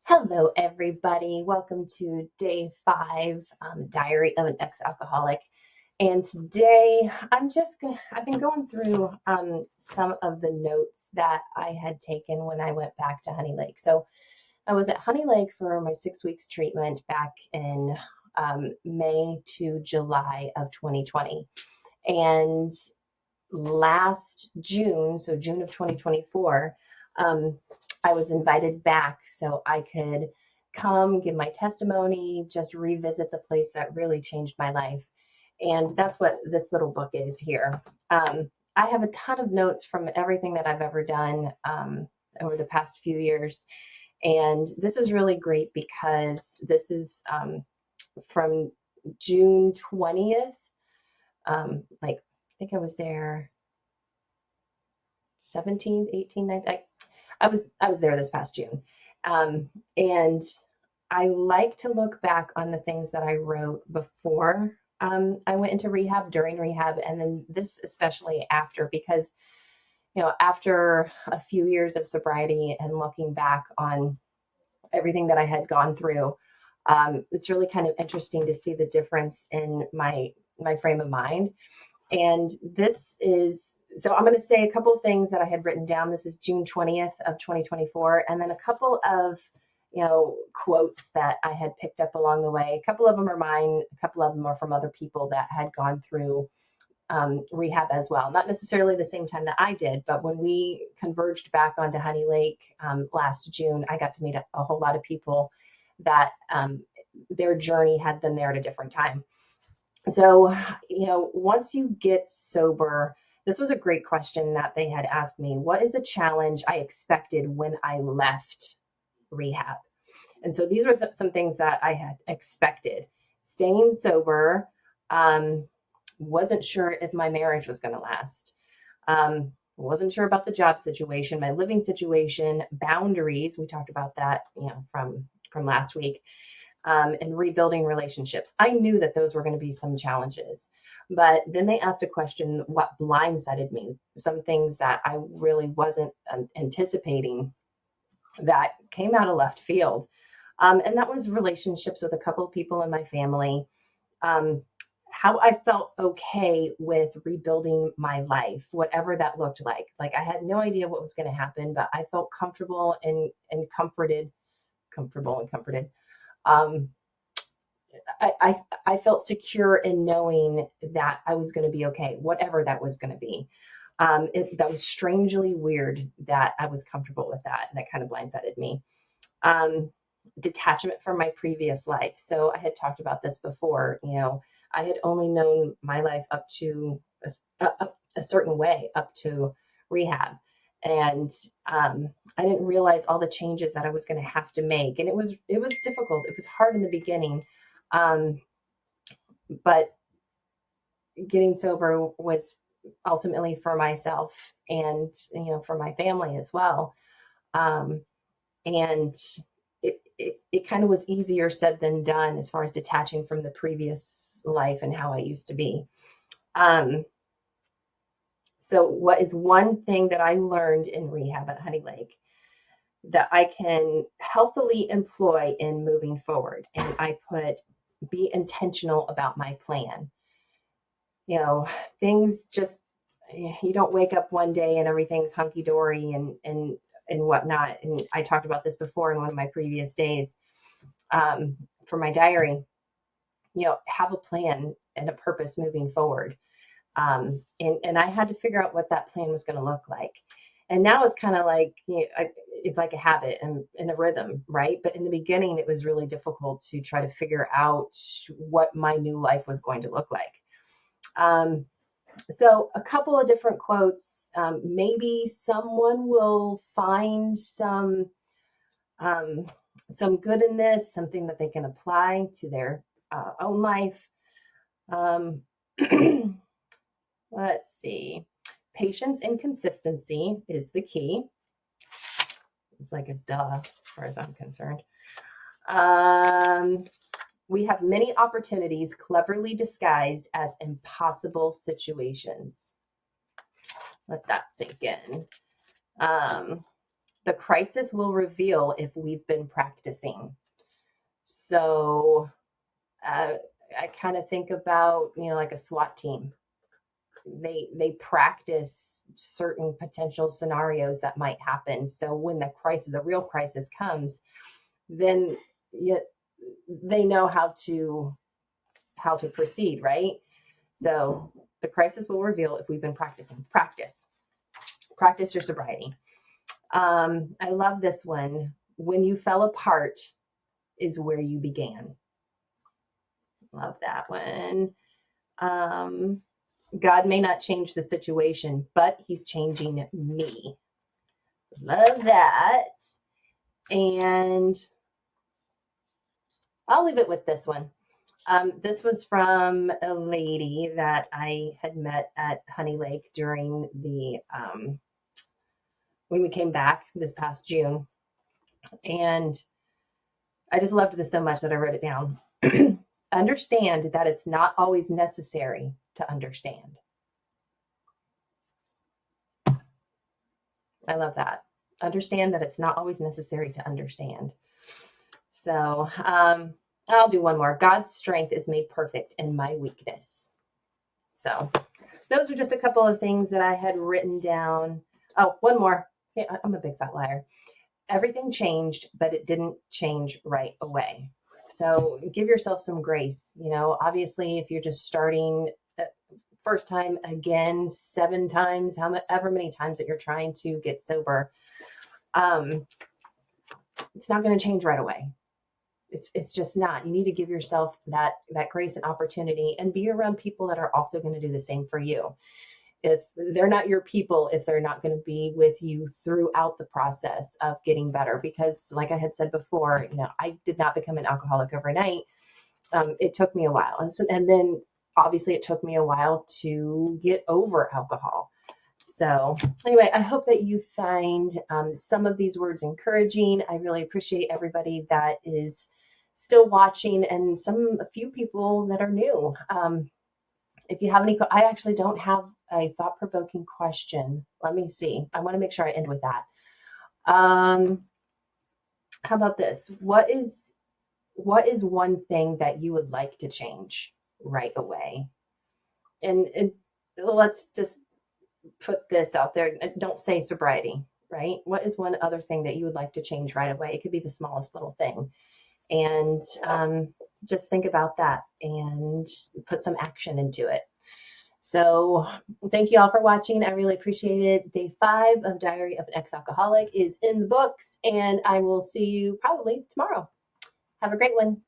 Hello, everybody. Welcome to day 5, Diary of an Ex-Alcoholic. And today I've been going through some of the notes that I had taken when I went back to Honey Lake. So I was at Honey Lake for my 6 weeks treatment back in May to July of 2020. And last June, so June of 2024, I was invited back so I could come give my testimony, just revisit the place that really changed my life. And that's what this little book is here. I have a ton of notes from everything that I've ever done over the past few years. And this is really great because this is from June 20th. I think I was there 17th, 18th, 19th. I was there this past June. And I like to look back on the things that I wrote before I went into rehab, during rehab, and then this especially after, because, after a few years of sobriety and looking back on everything that I had gone through, it's really kind of interesting to see the difference in my frame of mind. And so I'm going to say a couple of things that I had written down. This is June 20th of 2024. And then a couple of, quotes that I had picked up along the way. A couple of them are mine. A couple of them are from other people that had gone through rehab as well. Not necessarily the same time that I did, but when we converged back onto Honey Lake last June, I got to meet a whole lot of people that their journey had them there at a different time. So, once you get sober, this was a great question that they had asked me. What is a challenge I expected when I left rehab? And so these were some things that I had expected. Staying sober, wasn't sure if my marriage was going to last. Wasn't sure about the job situation, my living situation, boundaries. We talked about that, from last week. And rebuilding relationships. I knew that those were going to be some challenges. But then they asked a question, what blindsided me? Some things that I really wasn't anticipating that came out of left field. And that was relationships with a couple of people in my family. How I felt okay with rebuilding my life, whatever that looked like. Like I had no idea what was going to happen, but I felt comfortable and comforted. I felt secure in knowing that I was going to be okay, whatever that was going to be. That was strangely weird that I was comfortable with that. And that kind of blindsided me. Detachment from my previous life. So I had talked about this before. I had only known my life up to a certain way, up to rehab. And I didn't realize all the changes that I was going to have to make. And it was difficult. It was hard in the beginning. But getting sober was ultimately for myself and, for my family as well. And it kind of was easier said than done as far as detaching from the previous life and how I used to be. So what is one thing that I learned in rehab at Honey Lake that I can healthily employ in moving forward? And I put, be intentional about my plan. Things just, you don't wake up one day and everything's hunky-dory and whatnot. And I talked about this before in one of my previous days for my diary. Have a plan and a purpose moving forward. And I had to figure out what that plan was going to look like. And now it's kind of like, it's like a habit and a rhythm, right? But in the beginning, it was really difficult to try to figure out what my new life was going to look like. So a couple of different quotes. Maybe someone will find some good in this, something that they can apply to their own life. Let's see. Patience and consistency is the key. It's like a duh as far as I'm concerned. We have many opportunities cleverly disguised as impossible situations. Let that sink in. The crisis will reveal if we've been practicing. So I kind of think about, like a SWAT team. They practice certain potential scenarios that might happen. So when the real crisis comes, then they know how to proceed, right? So the crisis will reveal if we've been practicing. Practice your sobriety. I love this one. When you fell apart is where you began. Love that one. God may not change the situation, but he's changing me. Love that. And I'll leave it with this one. This was from a lady that I had met at Honey Lake during the when we came back this past June. And I just loved this so much that I wrote it down. Understand that it's not always necessary to understand. I love that. Understand that it's not always necessary to understand. So I'll do one more. God's strength is made perfect in my weakness. So those are just a couple of things that I had written down. Oh, one more. Yeah, I'm a big fat liar. Everything changed, but it didn't change right away. So give yourself some grace. Obviously, if you're just starting first time again, 7 times, however many times that you're trying to get sober, it's not going to change right away. It's just not. You need to give yourself that grace and opportunity, and be around people that are also going to do the same for you. If they're not your people, if they're not going to be with you throughout the process of getting better, because like I had said before, I did not become an alcoholic overnight. It took me a while. And then obviously it took me a while to get over alcohol. So anyway, I hope that you find some of these words encouraging. I really appreciate everybody that is still watching, and a few people that are new. If you have any, I actually don't have a thought-provoking question. Let me see. I want to make sure I end with that. How about this? What is one thing that you would like to change right away? And let's just put this out there. Don't say sobriety, right? What is one other thing that you would like to change right away? It could be the smallest little thing. And just think about that and put some action into it. So thank you all for watching. I really appreciate it. Day 5 of Diary of an Ex-Alcoholic is in the books, and I will see you probably tomorrow. Have a great one.